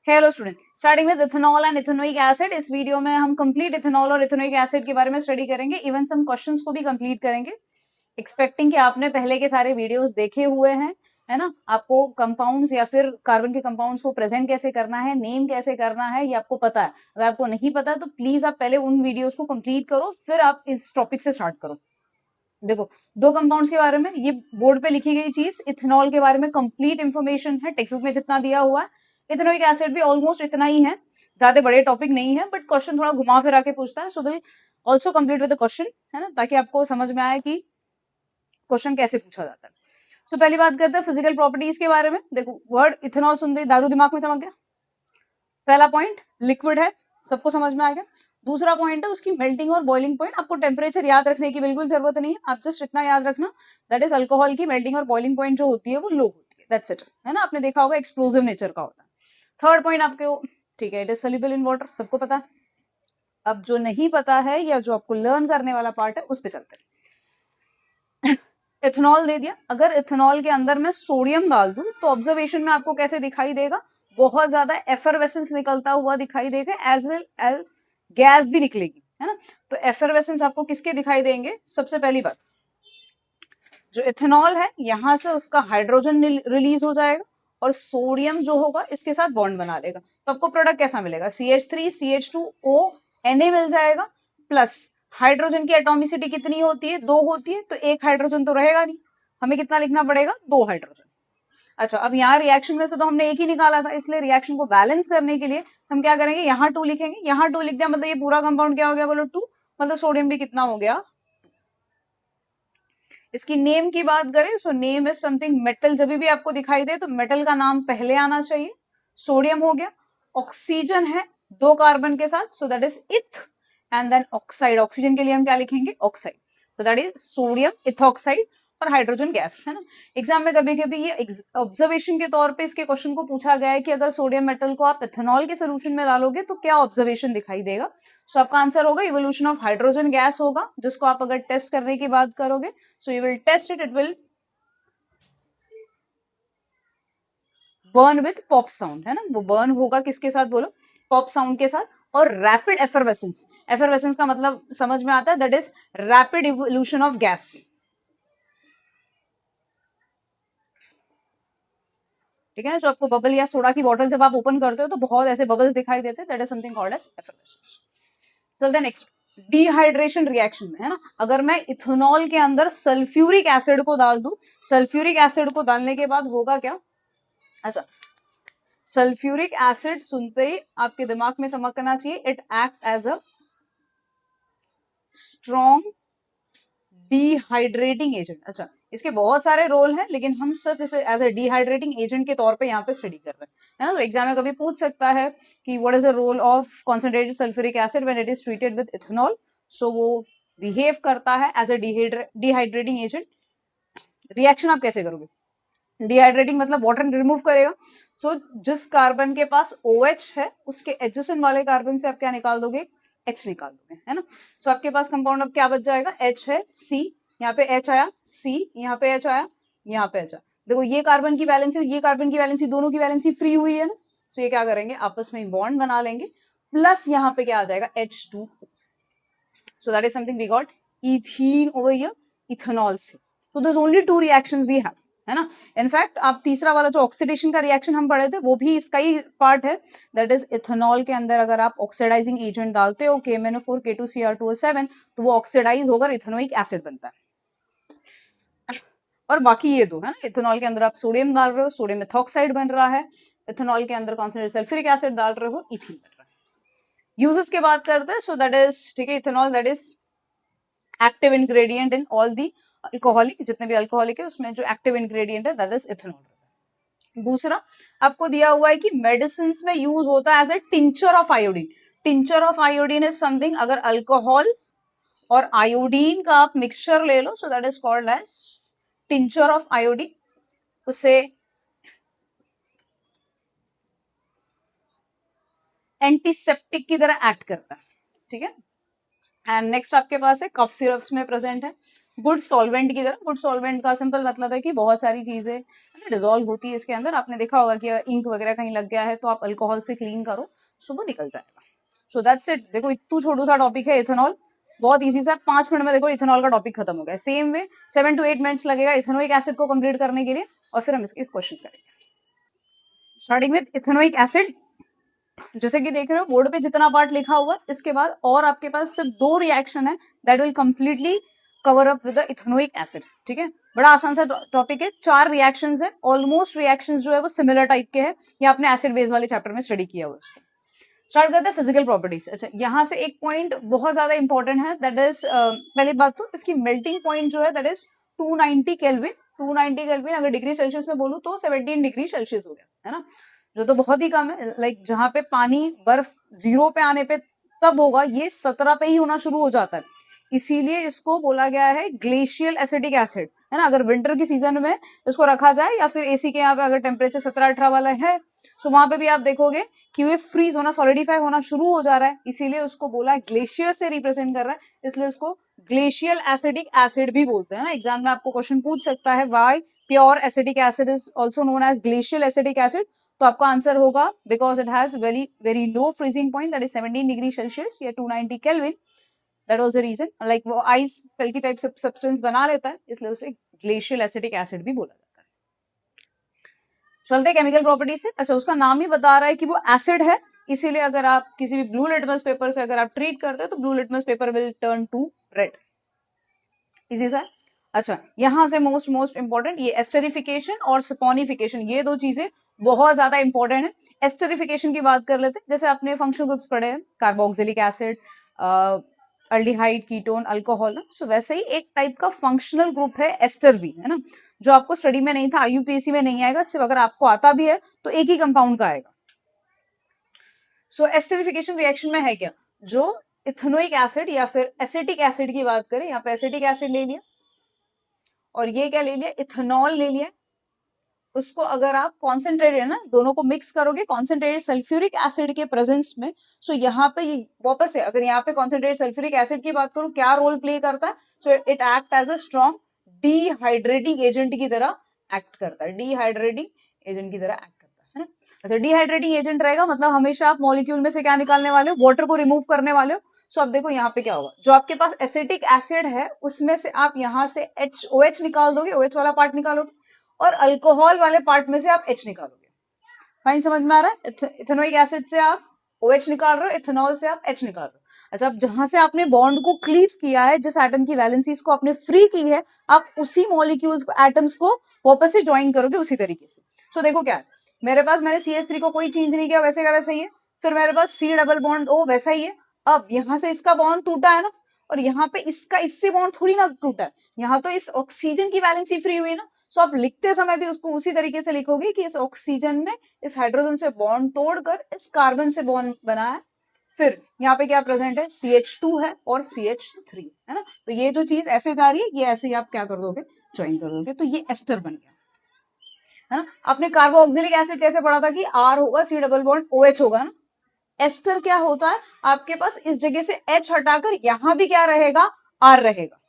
Hello student, starting with ethanol and ethanoic acid. इस video में हम कंप्लीट इथेनॉल और इथेनोइक एसिड के बारे में स्टडी करेंगे, इवन सम क्वेश्चंस को भी कंप्लीट करेंगे। एक्सपेक्टिंग कि आपने पहले के सारे वीडियोस देखे हुए हैं, है ना। आपको कंपाउंड्स या फिर कार्बन के कंपाउंड्स को प्रेजेंट कैसे करना है, नेम कैसे करना है, ये आपको पता है। अगर आपको नहीं पता तो प्लीज आप पहले उन वीडियोस को कंप्लीट करो, फिर आप इस टॉपिक से स्टार्ट करो। देखो, दो कंपाउंड्स के बारे में ये बोर्ड पे लिखी गई चीज, इथेनॉल के बारे में कंप्लीट इंफॉर्मेशन है, टेक्स्ट बुक में जितना दिया हुआ है। इथेनोइक एसिड भी ऑलमोस्ट इतना ही है, ज्यादा बड़े टॉपिक नहीं है, बट क्वेश्चन थोड़ा घुमा फिरा के पूछता है, so will also complete with the question, है ना, ताकि आपको समझ में आए कि क्वेश्चन कैसे पूछा जाता है। सो पहली बात करते हैं फिजिकल प्रॉपर्टीज के बारे में। देखो, वर्ड इथेनॉल सुनते ही दारू दिमाग में चमक गया। पहला पॉइंट, लिक्विड है, सबको समझ में आ गया। दूसरा पॉइंट है उसकी मेल्टिंग और बॉइलिंग पॉइंट। आपको टेम्परेचर याद रखने की बिल्कुल जरूरत नहीं है, आप जस्ट इतना याद रखना, दैट इज अल्कोहल की मेल्टिंग और बॉइलिंग पॉइंट जो होती है वो लो होती है, दैट्स इट, है ना। आपने देखा होगा एक्सप्लोसिव नेचर का होता है। थर्ड पॉइंट आपके, ठीक है, it is soluble in water, सबको पता है। अब जो नहीं पता है या जो आपको लर्न करने वाला पार्ट है उस पर चलते हैं। इथेनॉल दे दिया, अगर इथेनॉल के अंदर मैं सोडियम डाल दूं तो ऑब्जर्वेशन में आपको कैसे दिखाई देगा, बहुत ज्यादा एफरवेसेंस निकलता हुआ दिखाई देगा, एज वेल एज गैस भी निकलेगी, है ना। तो एफरवेसेंस आपको किसके दिखाई देंगे, सबसे पहली बात जो इथेनॉल है यहां से उसका हाइड्रोजन रिलीज हो जाएगा और सोडियम जो होगा इसके साथ बॉन्ड बना लेगा, तो आपको प्रोडक्ट कैसा मिलेगा, CH3 CH2O Na मिल जाएगा, प्लस हाइड्रोजन की एटॉमिसिटी कितनी होती है, 2 होती है, तो एक हाइड्रोजन तो रहेगा नहीं, हमें कितना लिखना पड़ेगा, 2 हाइड्रोजन। अच्छा, अब यहाँ रिएक्शन में से तो हमने एक ही निकाला था, इसलिए रिएक्शन को बैलेंस करने के लिए हम क्या करेंगे, यहाँ 2 लिखेंगे, यहाँ 2 लिख दिया, मतलब ये पूरा कंपाउंड क्या हो गया, बोलो 2, मतलब सोडियम भी कितना हो गया। इसकी नेम की बात करें, so name is something metal, जब भी आपको दिखाई दे तो मेटल का नाम पहले आना चाहिए। सोडियम हो गया, ऑक्सीजन है 2 कार्बन के साथ, सो दैट इज इथ, एंड देन ऑक्साइड, ऑक्सीजन के लिए हम क्या लिखेंगे, ऑक्साइड, तो दैट इज सोडियम इथॉक्साइड, और हाइड्रोजन गैस, है ना। एग्जाम में कभी कभी ये ऑब्जर्वेशन के तौर पे इसके क्वेश्चन को पूछा गया है कि अगर सोडियम मेटल को आप इथेनॉल के सोल्यूशन में डालोगे तो क्या ऑब्जर्वेशन दिखाई देगा। सो आपका आंसर होगा इवोल्यूशन ऑफ हाइड्रोजन गैस होगा, जिसको आप अगर टेस्ट करने की बात करोगे, so you will test it, it will burn with pop sound, है ना। वो बर्न होगा किसके साथ, बोलो, पॉप साउंड के साथ। और रैपिड एफरवेसेंस, एफरवेसेंस का मतलब समझ में आता है, that is rapid evolution of gas, ठीक है ना। जो आपको बबल या सोडा की बोतल जब आप ओपन करते हो तो बहुत ऐसे बबल्स दिखाई देते हैं, that is something called as effervescence. चलते हैं नेक्स्ट, डिहाइड्रेशन रिएक्शन में, है ना। अगर मैं इथेनॉल के अंदर सल्फ्यूरिक एसिड को डाल दूं, सल्फ्यूरिक एसिड को डालने के बाद होगा क्या, अच्छा, सल्फ्यूरिक एसिड सुनते ही आपके दिमाग में चमकना चाहिए, it act as a strong dehydrating agent. अच्छा, इसके बहुत सारे रोल हैं, लेकिन हम सिर्फ इसे एज ए डिहाइड्रेटिंग एजेंट के तौर पे यहाँ पे स्टडी कर रहे हैं, है ना। तो एग्जाम में कभी पूछ सकता है कि what is the role of concentrated sulphuric acid when it is treated with ethanol. So वो बिहेव करता है as a dehydrating agent. Reaction आप कैसे करोगे, डिहाइड्रेटिंग मतलब वाटर रिमूव करेगा, सो जिस कार्बन के पास OH है उसके एडजेसेंट वाले कार्बन से आप क्या निकाल दोगे, H निकाल दोगे, है ना। सो आपके पास कंपाउंड अब क्या बच जाएगा, H है, C, यहाँ पे H आया, C, यहाँ पे H आया, यहाँ पे H आया। देखो, ये कार्बन की वैलेंसी और ये कार्बन की वैलेंसी, दोनों की वैलेंसी फ्री हुई है ना। सो ये क्या करेंगे, आपस में बॉन्ड बना लेंगे, प्लस यहाँ पे क्या आ जाएगा, H2। So that is something we got ethene over here, ethanol से। So there only 2 reactions we have, है ना। इनफैक्ट आप तीसरा वाला जो ऑक्सीडेशन का रिएक्शन हम पढ़े थे वो भी इसका ही पार्ट है, दैट इज इथेनॉल के अंदर अगर आप ऑक्सीडाइजिंग एजेंट डालते हो KMnO4 K2Cr2O7 तो वो ऑक्सीडाइज होकर इथेनोइक एसिड बनता है। और बाकी ये दो, है ना, इथेनॉल के अंदर आप सोडियम डाल रहे हो, सोडियम इथॉक्साइड बन रहा है, इथेनॉल के अंदर कॉन्सेंट्रेटेड सल्फ्यूरिक एसिड डाल रहे हो, इथीन बन रहा है। यूजेस की बात करते हैं, सो दैट इज, ठीक है, ethanol that is active ingredient in all the alcoholic, जितने भी अल्कोहलिक है उसमें जो एक्टिव इंग्रेडिएंट है दैट इज इथेनॉल। दूसरा आपको दिया हुआ है कि मेडिसिन में यूज होता है as a tincture of iodine. Tincture of iodine is something, अगर अल्कोहल और आयोडीन का आप मिक्सचर ले लो, so that is called as tincture of iodine, उसे एंटीसेप्टिक की तरह एक्ट करता है, ठीक है। एंड नेक्स्ट आपके पास है कफ सिरप्स में प्रेजेंट है, गुड सॉल्वेंट की तरह। गुड सॉल्वेंट का सिंपल मतलब है कि बहुत सारी चीजें है, डिजोल्व होती है इसके अंदर। आपने देखा होगा कि इंक वगैरह कहीं लग गया है तो आप अल्कोहल से क्लीन करो, सो वो निकल जाएगा। So that's it. देखो इतना छोटू सा टॉपिक है इथेनॉल, बहुत इजी सा, 5 मिनट में देखो इथेनॉल का टॉपिक खत्म हो गया। सेम वे 7 to 8 मिनट्स लगेगा इथेनोइक एसिड को कंप्लीट करने के लिए, और फिर हम इसके क्वेश्चंस करेंगे। स्टार्टिंग विद इथेनोइक एसिड, जैसे कि देख रहे हो बोर्ड पे जितना पार्ट लिखा हुआ, इसके बाद और आपके पास सिर्फ 2 रिएक्शन है that will completely cover up with the ethanoic acid. ठीक है, बड़ा आसान सा टॉपिक है, 4 रिएक्शंस है, ऑलमोस्ट रिएक्शंस जो है वो सिमिलर टाइप के हैं, ये आपने एसिड बेस वाले चैप्टर में स्टडी किया हुआ। उसको स्टार्ट करते हैं फिजिकल प्रॉपर्टीज। अच्छा, यहाँ से एक पॉइंट बहुत ज्यादा इंपॉर्टेंट है, दैट इज पहली बात तो इसकी मेल्टिंग पॉइंट जो है दैट इज 290 केल्विन। 290 केल्विन अगर डिग्री सेल्सियस में बोलूं तो 17 डिग्री सेल्सियस हो गया, है ना, जो तो बहुत ही कम है। लाइक जहां पे पानी बर्फ 0 पे आने पे तब होगा, ये 17 पे ही होना शुरू हो जाता है, इसीलिए इसको बोला गया है ग्लेशियल एसिडिक एसिड, है ना। अगर विंटर की सीजन में इसको रखा जाए या फिर एसी के यहाँ पे अगर टेम्परेचर 17-18 वाला है, तो वहां पे भी आप देखोगे कि ये फ्रीज होना, सॉलिडिफाई होना शुरू हो जा रहा है, इसीलिए उसको बोला ग्लेशियर से रिप्रेजेंट कर रहा है, इसलिए उसको ग्लेशियल एसिडिक एसिड भी बोलते हैं ना। एग्जाम में आपको क्वेश्चन पूछ सकता है why pure acidic acid is also known as glacial acidic acid, तो आपका आंसर होगा because it has very very low freezing point that is 17 degree Celsius या 290 kelvin. That was the reason, like वो ice flaky type substance बना लेता है, इसलिए उसे ग्लेशियल एसिडिक एसिड भी बोला जाता है। चलते केमिकल प्रॉपर्टी से। अच्छा, उसका नाम ही बता रहा है कि वो एसिड है, इसीलिए अगर आप किसी भी ब्लू लिटमस पेपर से अगर आप ट्रीट करते हो तो blue litmus paper will turn to red. Easy सा। अच्छा, यहां से मोस्ट इंपॉर्टेंट ये एस्टरिफिकेशन और सपोनिफिकेशन, ये 2 चीजें बहुत ज्यादा इंपॉर्टेंट है। एस्टरिफिकेशन की बात कर लेते हैं, जैसे आपने फंक्शनल ग्रुप्स पढ़े हैं, carboxylic acid, aldehyde, ketone, alcohol, so वैसे ही एक टाइप का फंक्शनल ग्रुप है एस्टर भी, है ना, जो आपको स्टडी में नहीं था, आईयूपीएससी में नहीं आएगा, सिर्फ अगर आपको आता भी है तो एक ही कंपाउंड का आएगा। सो एस्टरिफिकेशन रिएक्शन में है क्या, जो इथेनोइक एसिड या फिर एसिटिक एसिड की बात करें, यहाँ पे एसिटिक एसिड ले लिया और ये क्या ले लिया, इथेनॉल ले लिया, उसको अगर आप कॉन्सेंट्रेटेड, है ना, दोनों को मिक्स करोगे कॉन्सेंट्रेटेड सल्फ्यूरिक एसिड के प्रेजेंस में, सो यहाँ पे ये वापस से अगर यहाँ पे कॉन्सेंट्रेटेड सल्फ्यूरिक एसिड की बात करूं, क्या रोल प्ले करता है, so it act as a strong dehydrating agent की तरह एक्ट करता है, डिहाइड्रेटिंग एजेंट की तरह एक्ट करता है ना। अच्छा, डिहाइड्रेटिंग एजेंट रहेगा मतलब हमेशा आप मॉलिक्यूल में से क्या निकालने वाले हो, वाटर को रिमूव करने वाले हो। सो अब देखो यहाँ पे क्या होगा, जो आपके पास एसिटिक एसिड है उसमें से आप यहाँ से OH निकाल दोगे, OH वाला पार्ट निकालोगे, और अल्कोहल वाले पार्ट में से आप H निकालोगे। फाइन, समझ में आ रहा है। इथेनोइक एसिड से आप OH निकाल रहे हो, इथेनॉल से आप H निकाल रहे हो। अच्छा, अब जहां से आपने बॉन्ड को क्लीव किया है, जिस एटम की वैलेंसीज को आपने फ्री की है, आप उसी मॉलिक्यूल्स को, एटम्स को वापस से ज्वाइन करोगे उसी तरीके से। सो देखो क्या है, मेरे पास मैंने CH3 को कोई चेंज नहीं किया, वैसे का वैसा ही है, फिर मेरे पास C डबल बॉन्ड O वैसा ही है। अब यहाँ से इसका बॉन्ड टूटा है ना, और यहाँ पे इसका इससे बॉन्ड थोड़ी ना टूटा है, यहाँ तो इस ऑक्सीजन की वैलेंसी फ्री हुई ना। सो आप लिखते समय भी उसको उसी तरीके से लिखोगे कि इस ऑक्सीजन ने इस हाइड्रोजन से बॉन्ड तोड़कर इस कार्बन से बॉन्ड बनाया है। फिर यहाँ पे क्या प्रेजेंट है, CH2 है और CH3, है ना, तो ये जो चीज ऐसे जा रही है, ये ऐसे ही आप क्या कर दोगे, ज्वाइन कर दोगे, तो ये एस्टर बन गया, है ना। आपने कार्बोक्सिलिक एसिड कैसे पढ़ा था कि R होगा, C डबल बॉन्ड OH होगा ना। एस्टर क्या होता है, आपके पास इस जगह से H हटाकर यहाँ भी क्या रहेगा, R रहेगा,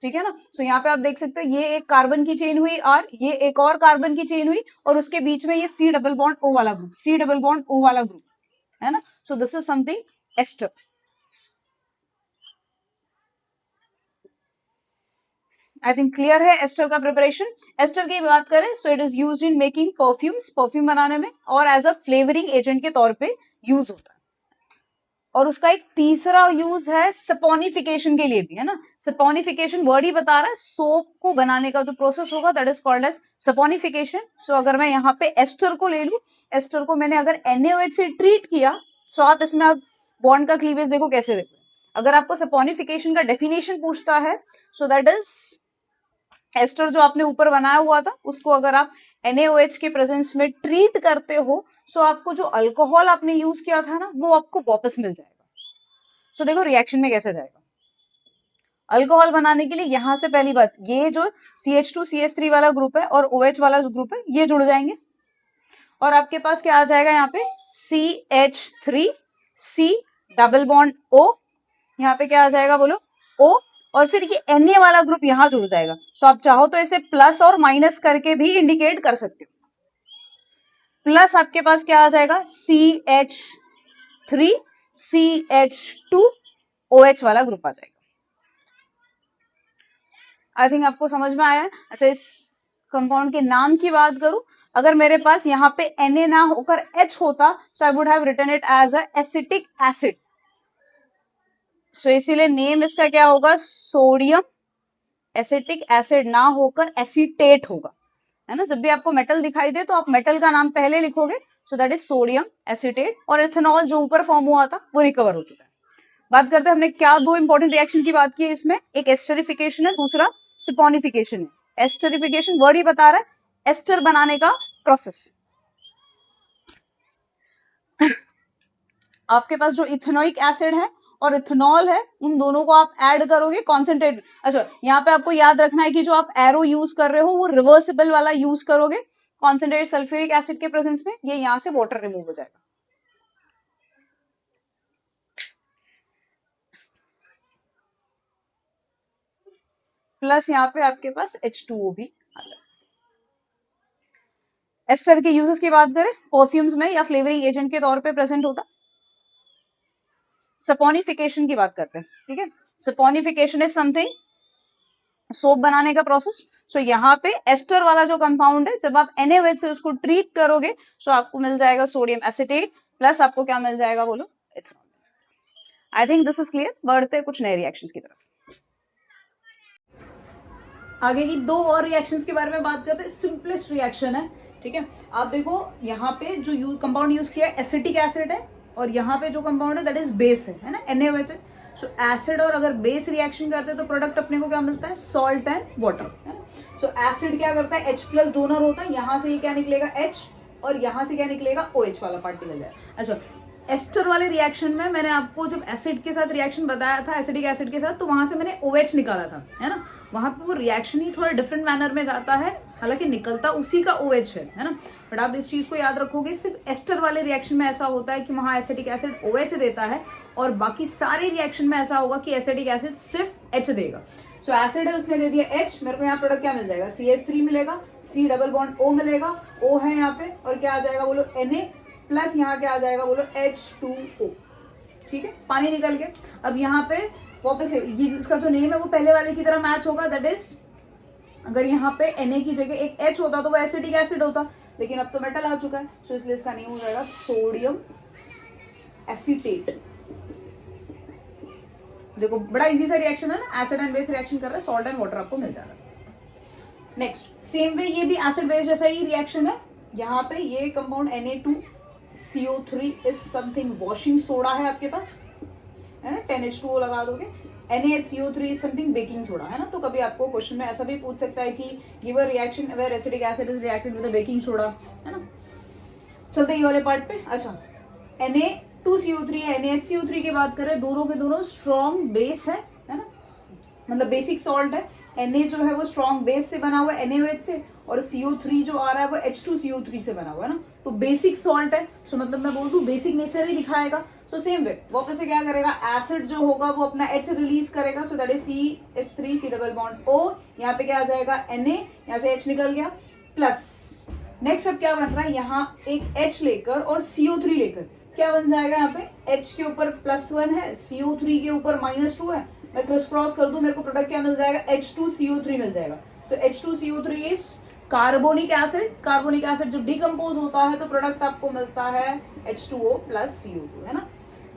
ठीक है ना। सो यहाँ पे आप देख सकते हो, ये एक कार्बन की चेन हुई R, ये एक और कार्बन की चेन हुई, और उसके बीच में ये C डबल बॉन्ड O वाला group, C double bond O वाला ग्रुप, है ना। So this is something ester. I think clear है एस्टर का प्रिपरेशन। एस्टर की बात करें, so it is used in making perfumes, perfume बनाने में, और एज अ फ्लेवरिंग एजेंट के तौर पे यूज होता है। और उसका एक तीसरा यूज है सपोनिफिकेशन के लिए भी, है ना। सपोनिफिकेशन वर्ड ही बता रहा है, सोप को बनाने का जो प्रोसेस होगा that is called as saponification. So अगर मैं यहाँ पे एस्टर को ले लूं, एस्टर को मैंने अगर NaOH से ट्रीट किया, सो आप इसमें आप बॉन्ड का क्लीवेज देखो कैसे देखो। अगर आपको सपोनिफिकेशन का डेफिनेशन पूछता है, सो दैट इज एस्टर जो आपने ऊपर बनाया हुआ था, उसको अगर आप NaOH के प्रेजेंस में ट्रीट करते हो, सो आपको जो अल्कोहल आपने यूज किया था ना, वो आपको वापस मिल जाएगा। सो देखो रिएक्शन में कैसे जाएगा, अल्कोहल बनाने के लिए यहां से पहली बात, ये जो CH2 CH3 वाला ग्रुप है और OH वाला ग्रुप है, ये जुड़ जाएंगे, और आपके पास क्या आ जाएगा यहाँ पे, CH3 C double bond O, यहाँ पे क्या आ जाएगा बोलो, O और फिर ये Na वाला ग्रुप यहां जुड़ जाएगा। सो आप चाहो तो इसे प्लस और माइनस करके भी इंडिकेट कर सकते हो। प्लस आपके पास क्या आ जाएगा, CH3 CH2 OH वाला ग्रुप आ जाएगा। आई थिंक आपको समझ में आया है। अच्छा, इस कंपाउंड के नाम की बात करूं, अगर मेरे पास यहाँ पे Na ना होकर H होता, so I would have written it as a acetic acid. So इसीलिए नेम इसका क्या होगा, सोडियम एसिटिक एसिड ना होकर एसीटेट होगा, है ना। जब भी आपको मेटल दिखाई दे तो आप मेटल का नाम पहले लिखोगे, सो दैट इज सोडियम एसीटेट। और इथेनॉल जो ऊपर फॉर्म हुआ था वो रिकवर हो चुका है। बात करते हैं हमने क्या दो इंपॉर्टेंट रिएक्शन की बात की है इसमें, एक एस्टरिफिकेशन है, दूसरा सपोनिफिकेशन है। एस्टरिफिकेशन वर्ड ही बता रहा है एस्टर बनाने का प्रोसेस। आपके पास जो इथेनोइक एसिड है और इथेनॉल है, उन दोनों को आप ऐड करोगे कॉन्सेंट्रेट। अच्छा, यहाँ पे आपको याद रखना है कि जो आप एरो यूज कर रहे हो वो रिवर्सिबल वाला यूज करोगे। कॉन्सेंट्रेट सल्फ्यूरिक एसिड के प्रेजेंस में ये यहाँ से वाटर रिमूव हो जाएगा। प्लस यहाँ पे आपके पास H2O भी आ जाएगा। एस्टर के यूजेस की बात करें, परफ्यूम्स में या फ्लेवरिंग एजेंट के तौर पे प्रेजेंट होता। सपोनिफिकेशन की बात करते हैं, ठीक है। सपोनिफिकेशन इज समथिंग, सोप बनाने का प्रोसेस। सो यहाँ पे एस्टर वाला जो कंपाउंड है, जब आप NaOH से उसको ट्रीट करोगे, सो आपको मिल जाएगा सोडियम एसिटेट, प्लस आपको क्या मिल जाएगा बोलो, ethanol. I think this is clear. बढ़ते कुछ नए रिएक्शंस की तरफ। आगे की दो और रिएक्शंस के बारे में बात करते हैं। सिंपलेस्ट रिएक्शन है, ठीक है। आप देखो यहाँ पे जो कंपाउंड यूज किया है एसिटिक एसिड है, और यहाँ पे जो कंपाउंड है दैट इज बेस है ना, NaOH है। सो एसिड और अगर बेस रिएक्शन करते हैं तो प्रोडक्ट अपने को क्या मिलता है, सॉल्ट एंड वाटर, है ना। सो एसिड क्या करता है, H+ डोनर होता है, यहाँ से ये क्या निकलेगा H, और यहाँ से क्या निकलेगा OH वाला पार्ट निकल जाए। अच्छा, एस्टर वाले रिएक्शन में मैंने आपको जब एसिड के साथ रिएक्शन बताया था, एसिडिक एसिड के साथ, तो वहां से मैंने OH निकाला था, है ना। वहां पे वो रिएक्शन ही थोड़ा डिफरेंट मैनर में जाता है, हालांकि निकलता उसी का OH है ना। बट आप इस चीज को याद रखोगे, सिर्फ एस्टर वाले रिएक्शन में ऐसा होता है कि वहां एसिडिक एसिड OH देता है, और बाकी सारे रिएक्शन में ऐसा होगा कि एसिडिक एसिड सिर्फ H देगा। सो एसिड है, उसने दे दिया H, मेरे को यहाँ प्रोडक्ट क्या मिल जाएगा, CH3 मिलेगा, C डबल बॉन्ड O मिलेगा, O है यहाँ पे, और क्या आ जाएगा बोलो, Na, प्लस यहाँ क्या आ जाएगा बोलो, H2O, ठीक है। पानी निकल गया। अब यहाँ पे वापस इसका जो नेम है वो पहले वाले की तरह मैच होगा, दैट इज अगर यहाँ पे Na की जगह एक H होता तो वो एसिडिक एसिड होता, लेकिन अब तो मेटल आ चुका है, तो इसलिए इसका नेम हो जाएगा सोडियम एसीटेट। देखो बड़ा इजी सा रिएक्शन है ना, एसिड एंड बेस रिएक्शन कर रहा है, सॉल्ट एंड वाटर आपको मिल जा रहा है। नेक्स्ट सेम वे ये भी एसिड बेस जैसा ही रिएक्शन है। यहाँ पे ये compound Na2CO3 is something washing soda है आपके पास, है ना, 10H2O लगा दोगे। NaHCO3 is something baking soda, है ना। तो कभी आपको क्वेश्चन में ऐसा भी पूछ सकता है कि give a reaction where acidic acid is reacted with baking soda, है ना। चलते ये वाले पार्ट पे। अच्छा, Na2CO3 या NaHCO3 की बात करें, दोनों के दोनों स्ट्रॉन्ग बेस है ना, मतलब बेसिक सॉल्ट है। Na जो है वो स्ट्रॉन्ग बेस से बना हुआ है NaOH से, और CO3 जो आ रहा है वो H2CO3 से बना हुआ है ना, तो बेसिक सॉल्ट है। सो मतलब मैं बोल दूं बेसिक नेचर ही दिखाएगा। सो सेम वे वापस से क्या करेगा, एसिड जो होगा वो अपना H रिलीज करेगा, सो that is CH3 C double bond O, यहाँ पे क्या आ जाएगा Na, यहाँ से H निकल गया, प्लस नेक्स्ट अब क्या बन रहा है, यहाँ एक H लेकर और CO3 लेकर क्या बन जाएगा, यहाँ पे H के ऊपर +1 है, CO3 के ऊपर -2 है, मैं क्रिस क्रॉस कर दूं, मेरे को प्रोडक्ट क्या मिल जाएगा, H2CO3 मिल जाएगा। सो H2CO3 is carbonic acid. Carbonic acid जब डिकम्पोज होता है तो प्रोडक्ट आपको मिलता है H2O + CO2, है ना।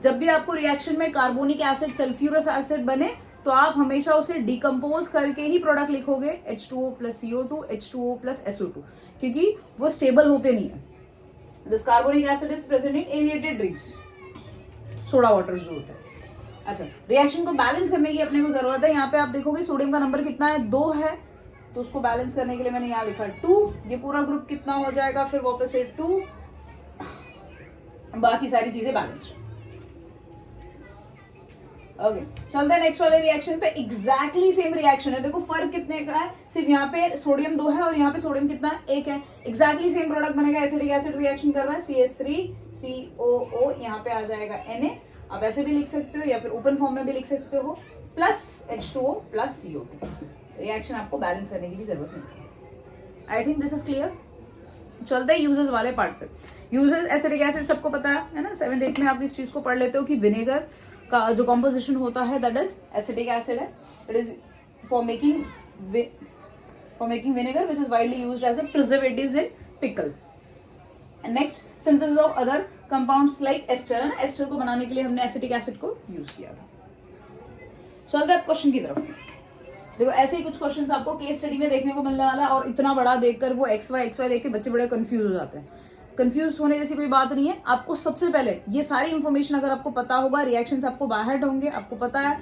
जब भी आपको रिएक्शन में कार्बोनिक एसिड सल्फ्यूरस एसिड बने तो आप हमेशा उसे डिकम्पोज करके ही प्रोडक्ट लिखोगे H2O + CO2, H2O + SO2, क्योंकि वो स्टेबल होते नहीं है। This carbonic acid is present in aerated drinks, soda water जो होता है। अच्छा, रिएक्शन को बैलेंस करने की अपने को जरूरत है। यहाँ पे आप देखोगे सोडियम का नंबर कितना है, 2 है, तो उसको बैलेंस करने के लिए मैंने यहाँ लिखा 2। ये पूरा ग्रुप कितना हो जाएगा, फिर वापस से 2, बाकी सारी चीजें बैलेंस। ओके, चलते हैं नेक्स्ट वाले रिएक्शन पे। एग्जैक्टली सेम रिएक्शन है, देखो फर्क कितने का है, सिर्फ यहाँ पे सोडियम 2 है और यहाँ पे सोडियम कितना है, 1 है। एग्जैक्टली सेम प्रोडक्ट बनेगा, एसिडिक एसिड रिएक्शन कर रहा है, CH3COO, यहाँ पे आ जाएगा Na। आप ऐसे भी लिख सकते हो या फिर ओपन फॉर्म में भी लिख सकते हो, plus H2O plus CO2। Reaction आपको बैलेंस करने की भी जरूरत नहीं। I think this is clear. चलते हैं यूजेस वाले पार्ट पे। यूजेस एसिडिक एसिड सबको पता है ना, 7th 8th में आप इस चीज को पढ़ लेते हो कि विनेगर का जो कॉम्पोजिशन होता है दैट इज एसिडिक एसिड है। It is for making vinegar which is widely used as a preservatives in pickle. And next synthesis of other compounds like ester है ना, एस्टर को बनाने के लिए हमने एसिडिक एसिड को यूज किया था। चलते हैं क्वेश्चन की तरफ। देखो ऐसे ही कुछ क्वेश्चंस आपको केस स्टडी में देखने को मिलने वाला है, और इतना बड़ा देखकर वो एक्स वाई देख के बच्चे बड़े कंफ्यूज हो जाते हैं। कंफ्यूज होने जैसी कोई बात नहीं है। आपको सबसे पहले ये सारी इंफॉर्मेशन अगर आपको पता होगा, रिएक्शंस आपको बाहर होंगे, आपको पता है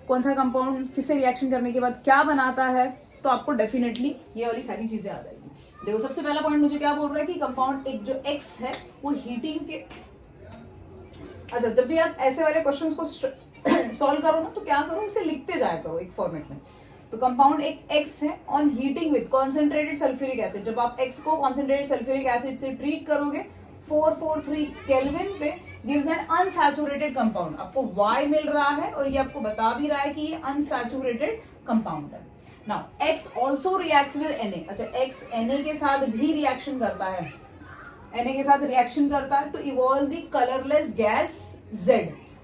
कौन सा कंपाउंड किससे रिएक्शन करने के बाद क्या बनाता है, तो आपको डेफिनेटली ये वाली सारी चीजें आ जाएगी। देखो सबसे पहला पॉइंट मुझे क्या बोल रहा है कि कंपाउंड एक जो एक्स है वो हीटिंग के, अच्छा जब भी आप ऐसे वाले क्वेश्चंस को सॉल्व करो ना तो क्या करो, उसे लिखते जाया करो एक फॉर्मेट में। तो कंपाउंड एक एक्स है on heating with concentrated sulphuric acid. जब आप एक्स को कॉन्सेंट्रेटेड सल्फ्यूरिक एसिड से ट्रीट करोगे 443 केल्विन पे गिव्स एन अनसैचुरेटेड कंपाउंड। आपको Y मिल रहा है और ये आपको बता भी रहा है कि ये अनसैचुरेटेड कंपाउंड है। Now X also reacts with Na। अच्छा X Na के साथ भी रिएक्शन करता है, Na के साथ रिएक्शन करता है to evolve the colourless gas Z।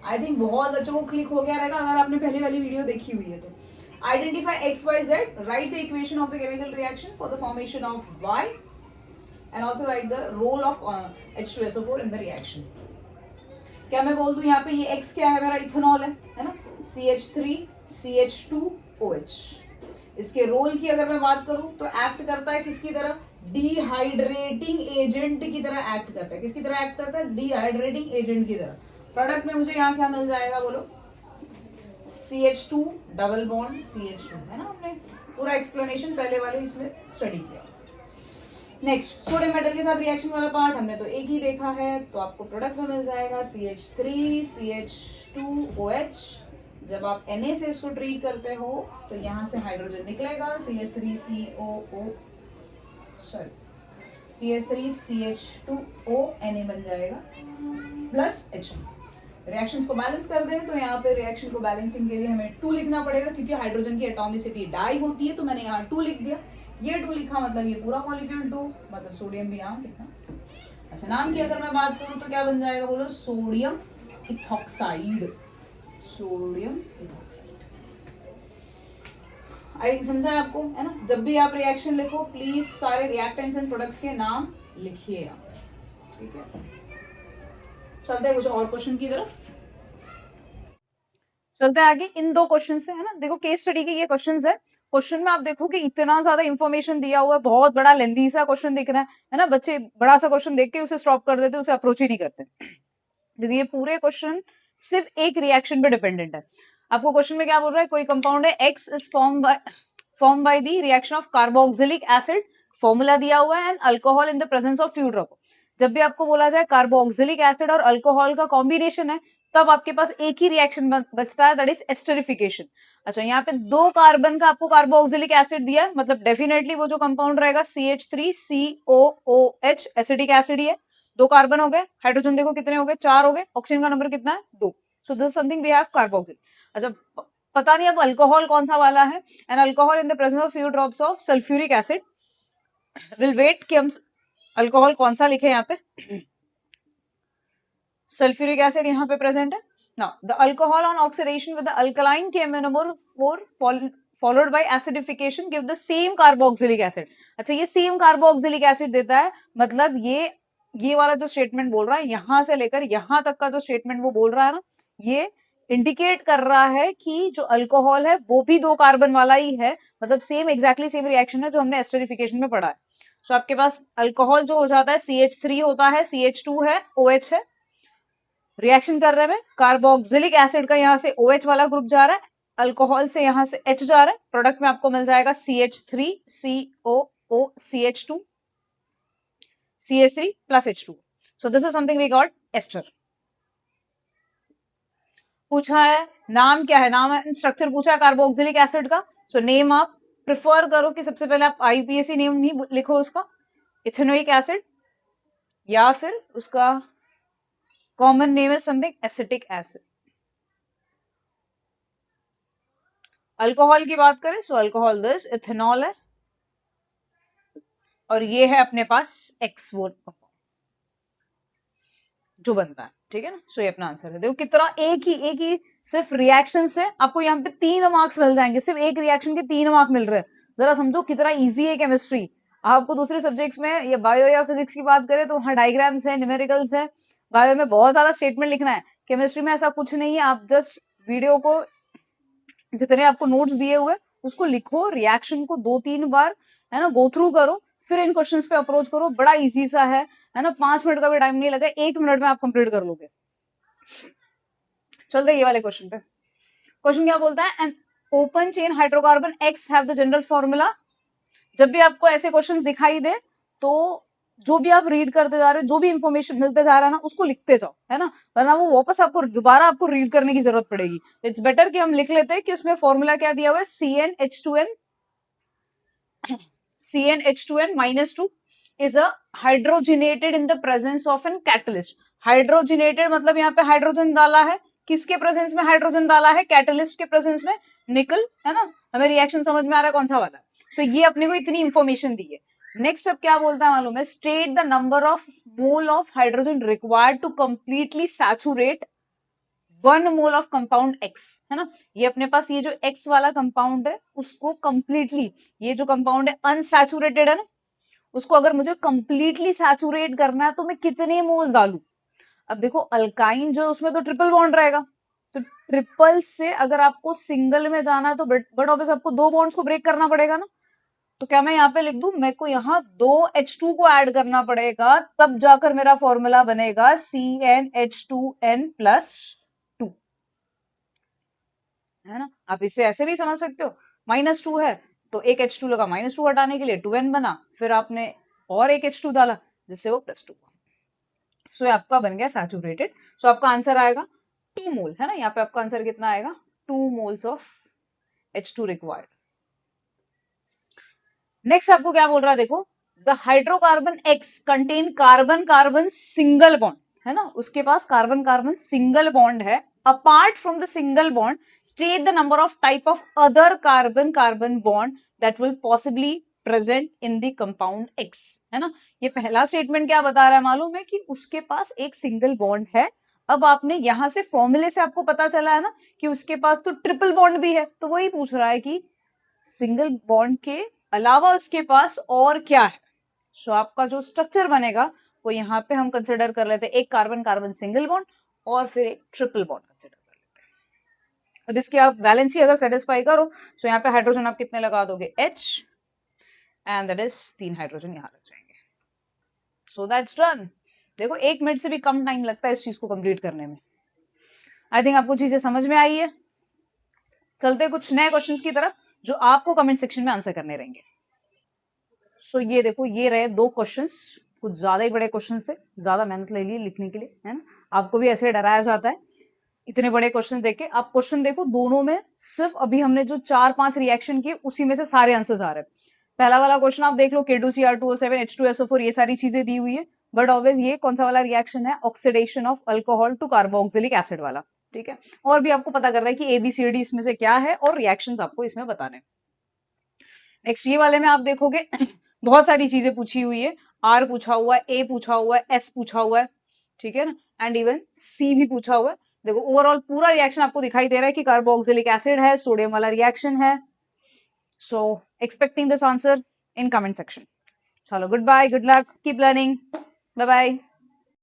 I think बहुत बच्चों को क्लिक हो गया रहेगा अगर आपने पहले वाली वीडियो देखी हुई है तो। Identify X, Y, Z. Write the equation of the chemical reaction for the formation of Y, and also write the role of H2SO4 in the reaction. क्या मैं बोल दूं यहाँ पे ये X क्या है, मेरा इथेनॉल है ना, CH3CH2OH। इसके रोल की अगर मैं बात करूं तो एक्ट करता है किसकी तरह, डिहाइड्रेटिंग एजेंट की तरह एक्ट करता है। किसकी तरह एक्ट करता है, डिहाइड्रेटिंग एजेंट की तरह। प्रोडक्ट में मुझे यहाँ क्या मिल जाएगा बोलो, CH2 डबल बॉन्ड CH2 है ना, हमने पूरा एक्सप्लेनेशन पहले वाले इसमें स्टडी किया। नेक्स्ट सोडियम मेटल के साथ रिएक्शन वाला पार्ट हमने तो एक ही देखा है, तो आपको प्रोडक्ट में मिल जाएगा CH3CH2OH। जब आप Na से इसको ट्रीट करते हो तो यहां से हाइड्रोजन निकलेगा, CH3CH2O Na बन जाएगा प्लस H2। रिएक्शंस को बैलेंस कर दें तो यहाँ पे रिएक्शन को बैलेंसिंग के लिए हमें 2 लिखना पड़ेगा, क्योंकि हाइड्रोजन की एटॉमिसिटी डाई होती है, तो मैंने यहाँ 2 लिख दिया। ये 2 लिखा मतलब ये पूरा मॉलिक्यूल 2, मतलब सोडियम भी यहाँ लिखना। अच्छा नाम की अगर मैं बात करूँ तो क्या बन जाएगा बोलो, सोडियम इथॉक्साइड। Sodium ethoxide. आई समझा है आपको, है ना। जब भी आप रिएक्शन लिखो प्लीज सारे रिएक्टेंट्स एंड प्रोडक्ट्स के नाम लिखिए आप, ठीक है। चलते हैं कुछ और क्वेश्चन की तरफ, चलते हैं आगे इन 2 क्वेश्चन से, है ना। देखो केस स्टडी के ये क्वेश्चंस है। क्वेश्चन में आप देखो कि इतना ज्यादा इंफॉर्मेशन दिया हुआ है, बहुत बड़ा लेंथी सा क्वेश्चन दिख रहा है ना। बच्चे बड़ा सा क्वेश्चन देख के उसे स्टॉप कर देते, उसे अप्रोच ही नहीं करते। देखो ये पूरे क्वेश्चन सिर्फ एक रिएक्शन पे डिपेंडेंट है। आपको क्वेश्चन में क्या बोल रहा है, कोई कंपाउंड है x is form by the reaction of carboxylic acid, formula दिया हुआ है, and alcohol in the presence of few drop. जब भी आपको बोला जाए कार्बोक्सिलिक एसिड और अल्कोहल का कॉम्बिनेशन है, तब आपके पास एक ही रिएक्शन बचता है, दैट इज एस्टरिफिकेशन। अच्छा यहाँ पे 2 कार्बन का आपको कार्बोक्सिलिक एसिड दिया है, मतलब डेफिनेटली वो जो कंपाउंड रहेगा CH3COOH एसिडिक एसिड ही है। 2 कार्बन हो गए, हाइड्रोजन देखो कितने हो गए, 4 हो गए, ऑक्सीजन का नंबर कितना है, 2। So this something we have carboxylic. अच्छा पता नहीं अब अल्कोहल कौन सा वाला है, and alcohol in the presence of few drops of sulphuric acid. Will wait कि हम अल्कोहल कौन सा लिखे यहाँ पे, सल्फ्यूरिक एसिड यहाँ पे प्रेजेंट है। Now the alcohol on oxidation with the alkaline KMnO number 4 followed by acidification give the same carboxylic acid। अच्छा ये सेम कार्बोक्सिलिक एसिड देता है, मतलब ये वाला जो स्टेटमेंट बोल रहा है, यहां से लेकर यहां तक का जो स्टेटमेंट वो बोल रहा है ना, ये इंडिकेट कर रहा है कि जो अल्कोहल है वो भी 2 कार्बन वाला ही है, मतलब सेम एग्जैक्टली सेम रिएक्शन है जो हमने एस्टरिफिकेशन में पढ़ा है। सो आपके पास अल्कोहल जो हो जाता है CH3 होता है, CH2 है, OH है, रिएक्शन कर रहे हैं, कार्बोक्सिलिक एसिड का यहाँ से OH वाला ग्रुप जा रहा है, अल्कोहल से यहाँ से H जा रहा है, प्रोडक्ट में आपको मिल जाएगा CH3COOCH2 CH3 plus H2। So this is something we got ester। पूछा है नाम क्या है, नाम स्ट्रक्चर पूछा है कार्बोक्सिलिक एसिड का। सो नेम आप प्रिफर करो कि सबसे पहले आप IUPAC नेम नहीं लिखो उसका, इथेनोइक एसिड, या फिर उसका कॉमन नेम है समथिंग एसिटिक एसिड। अल्कोहल की बात करें सो अल्कोहल दिस इथेनॉल है और ये है अपने पास एक्स वो जो बनता है, ठीक है ना। सो ये अपना आंसर है। देखो कितना एक ही सिर्फ रिएक्शन से आपको यहाँ पे 3 मार्क्स मिल जाएंगे, सिर्फ एक रिएक्शन के 3 मार्क मिल रहे हैं। जरा समझो कितना इजी है केमिस्ट्री। आपको दूसरे सब्जेक्ट्स में या बायो या फिजिक्स की बात करें तो हाँ डायग्राम्स है, न्यूमेरिकल्स है, बायो में बहुत ज्यादा स्टेटमेंट लिखना है। केमिस्ट्री में ऐसा कुछ नहीं है, आप जस्ट वीडियो को जितने आपको नोट्स दिए हुए उसको लिखो, रिएक्शन को 2-3 बार है ना गो थ्रू करो, फिर इन क्वेश्चंस पे अप्रोच करो। बड़ा इजी सा है ना, 5 मिनट का भी टाइम नहीं लगा, 1 मिनट में आप कंप्लीट कर लोगे। चलते ये वाले क्वेश्चन पे। क्वेश्चन क्या बोलता है, an open chain hydrocarbon x have the general formula. जब भी आपको ऐसे क्वेश्चंस दिखाई दे तो जो भी आप रीड करते जा रहे हो, जो भी इंफॉर्मेशन मिलते जा रहा है ना उसको लिखते जाओ, है ना, वरना वो वापस आपको दोबारा आपको रीड करने की जरूरत पड़ेगी। इट्स बेटर कि हम लिख लेते हैं कि उसमें फॉर्मूला क्या दिया हुआ है, CnH2n -2 is a hydrogenated in the presence of an catalyst। Hydrogenated मतलब यहाँ पे हाइड्रोजन डाला है, किसके प्रेजेंस में हाइड्रोजन डाला है, कैटलिस्ट के प्रेजेंस में, निकल, है ना। हमें रिएक्शन समझ में आ रहा है कौन सा वाला। सो ये अपने को इतनी इंफॉर्मेशन दी है। नेक्स्ट अब क्या बोलता है मालूम है, state the number of mole of hydrogen required to completely saturate 1 mole of compound X, है ना। ये अपने पास ये जो X वाला कंपाउंड है उसको कंप्लीटली, ये जो कंपाउंड है अनसैचुरेटेड है ना, उसको अगर मुझे कंप्लीटली सैचुरेट करना है तो मैं कितने मोल डालू। अब देखो अल्काइन जो उसमें तो ट्रिपल बॉन्ड रहेगा, तो ट्रिपल से अगर आपको सिंगल में जाना है तो बट ऑब्वियस आपको 2 बॉन्ड्स को ब्रेक करना पड़ेगा ना। तो क्या मैं यहाँ पे लिख दूं, मेरे को यहाँ 2 H2 को ऐड करना पड़ेगा, तब जाकर मेरा फॉर्मूला बनेगा CnH2n+2, है ना। आप इसे ऐसे भी समझ सकते हो, -2 है तो एक H2 लगा, -2 हटाने के लिए 2n बना, फिर आपने और एक H2 डाला जिससे वो +2। सो आपका बन गया सैचुरेटेड। सो आपका आंसर आएगा 2 मोल, है ना। यहाँ पे आपका आंसर कितना आएगा, 2 moles of H2 required. Next आपको क्या बोल रहा है, देखो the hydrocarbon X contain carbon carbon single bond, है ना, उसके पास कार्बन कार्बन सिंगल बॉन्ड है। Apart from the single bond state the number of type of other carbon carbon bond that will possibly present in the compound X, है ना। ये पहला statement क्या बता रहा है मालूम है, कि उसके पास एक सिंगल बॉन्ड है। अब आपने यहां से फॉर्मूले से आपको पता चला है ना कि उसके पास तो ट्रिपल बॉन्ड भी है, तो वही पूछ रहा है कि सिंगल बॉन्ड के अलावा उसके पास और क्या है। सो आपका जो स्ट्रक्चर बनेगा वो यहाँ पे हम कंसिडर कर लेते हैं, एक कार्बन कार्बन सिंगल बॉन्ड और फिर एक ट्रिपल बॉन्ड कंसिडर कर लेते हैं। अब इसकी आप वैलेंसी अगर सेटिस्फाई करो तो यहाँ पे हाइड्रोजन आप कितने लगा दोगे, H, and that is 3 hydrogen यहाँ लग जाएंगे। So that's done. देखो 1 मिनट से भी कम टाइम लगता है इस चीज को कंप्लीट करने में। आई थिंक आपको चीजें समझ में आई है। चलते कुछ नए क्वेश्चंस की तरफ जो आपको कमेंट सेक्शन में आंसर करने रहेंगे। सो ये देखो, ये रहे 2 क्वेश्चंस, कुछ ज्यादा ही बड़े क्वेश्चंस थे, ज्यादा मेहनत ले ली लिखने के लिए, है ना। आपको भी ऐसे डराया जाता है इतने बड़े क्वेश्चन देख के। आप क्वेश्चन देखो, दोनों में सिर्फ अभी हमने जो 4-5 रिएक्शन किए उसी में से सारे आंसर्स आ रहे हैं। पहला वाला क्वेश्चन आप देख लो, K2Cr2O7 H2SO4, ये सारी चीजें दी हुई है, बट ऑब्वियस ये कौन सा वाला रिएक्शन है, oxidation of alcohol to carboxylic acid वाला, ठीक है। और भी आपको पता कर रहा है कि ABCD इसमें से क्या है और रिएक्शंस आपको इसमें बताने। नेक्स्ट ये वाले में आप देखोगे बहुत सारी चीजें पूछी हुई है, R पूछा हुआ है, A पूछा हुआ है, S पूछा हुआ है, ठीक है ना, एंड इवन C भी पूछा हुआ है। देखो ओवरऑल पूरा रिएक्शन आपको दिखाई दे रहा है कि कार्बोक्सिलिक एसिड है, सोडियम वाला रिएक्शन है। So expecting this answer in comment section. चलो goodbye, good luck, keep learning, bye bye.